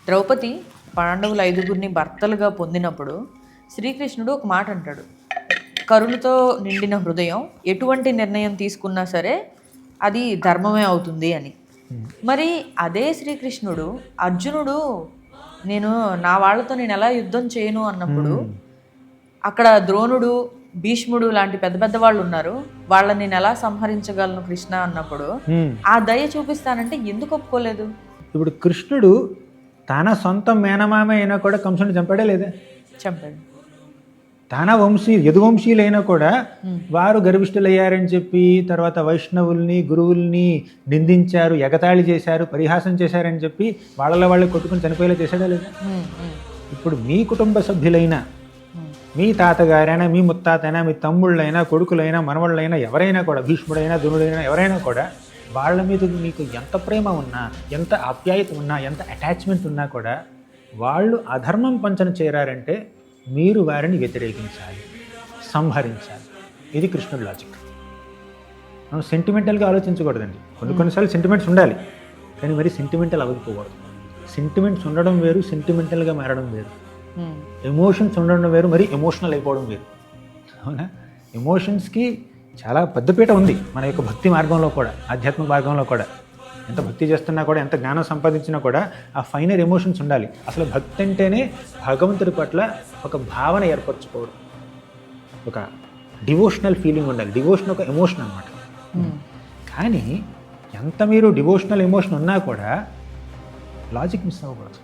ద్రౌపది పాండవుల 5గురిని భర్తలుగా పొందినప్పుడు శ్రీకృష్ణుడు ఒక మాట అంటాడు, కరుణతో నిండిన హృదయం ఎటువంటి నిర్ణయం తీసుకున్నా సరే అది ధర్మమే అవుతుంది అని. మరి అదే శ్రీకృష్ణుడు అర్జునుడు నా వాళ్ళతో నేను ఎలా యుద్ధం చేయను అన్నప్పుడు అక్కడ ద్రోణుడు, భీష్ముడు లాంటి పెద్ద పెద్ద వాళ్ళు ఉన్నారు, వాళ్ళని నేను ఎలా సంహరించగలను కృష్ణ అన్నప్పుడు ఆ దయ చూపిస్తానంటే ఎందుకు ఒప్పుకోలేదు? ఇప్పుడు కృష్ణుడు తన సొంత మేనమామ అయినా కూడా కంసుని చంపాడే లేదా? చంపాడు. తన యదువంశీయులైనా కూడా వారు గర్విష్ఠులయ్యారని చెప్పి తర్వాత వైష్ణవుల్ని గురువుల్ని నిందించారు, ఎగతాళి చేశారు, పరిహాసం చేశారని చెప్పి వాళ్ళ వాళ్ళు కొట్టుకుని చనిపోయేలా చేశాడా లేదా? ఇప్పుడు మీ కుటుంబ సభ్యులైనా, మీ తాతగారైనా, మీ ముత్తాతైనా, మీ తమ్ముళ్ళైనా, కొడుకులైనా, మనవాళ్ళైనా, ఎవరైనా కూడా, భీష్ముడైనా ధనుడైనా ఎవరైనా కూడా వాళ్ళ మీద మీకు ఎంత ప్రేమ ఉన్నా, ఎంత ఆప్యాయత ఉన్నా, ఎంత అటాచ్మెంట్ ఉన్నా కూడా వాళ్ళు అధర్మం పంచన చేరారంటే మీరు వారిని వ్యతిరేకించాలి, సంహరించాలి. ఇది కృష్ణుడి లాజిక్. మనం సెంటిమెంటల్గా ఆలోచించకూడదండి. కొన్నిసార్లు సెంటిమెంట్స్ ఉండాలి, కానీ మరి సెంటిమెంటల్ అవ్వకపోకూడదు. సెంటిమెంట్స్ ఉండడం వేరు, సెంటిమెంటల్గా మారడం వేరు. ఎమోషన్స్ ఉండడం వేరు, మరి ఎమోషనల్ అయిపోవడం వేరు. అవునా? ఎమోషన్స్కి చాలా పెద్దపీట ఉంది మన యొక్క భక్తి మార్గంలో కూడా, ఆధ్యాత్మిక మార్గంలో కూడా. ఎంత భక్తి చేస్తున్నా కూడా, ఎంత జ్ఞానం సంపాదించినా కూడా ఆ ఫైనర్ ఎమోషన్స్ ఉండాలి. అసలు భక్తి అంటేనే భగవంతుడి పట్ల ఒక భావన ఏర్పరచుకోవడం, ఒక డివోషనల్ ఫీలింగ్ ఉండాలి. డివోషన్ ఒక ఎమోషన్ అన్నమాట. కానీ ఎంత మీరు డివోషనల్ ఎమోషన్ ఉన్నా కూడా లాజిక్ మిస్ అవ్వకూడదు.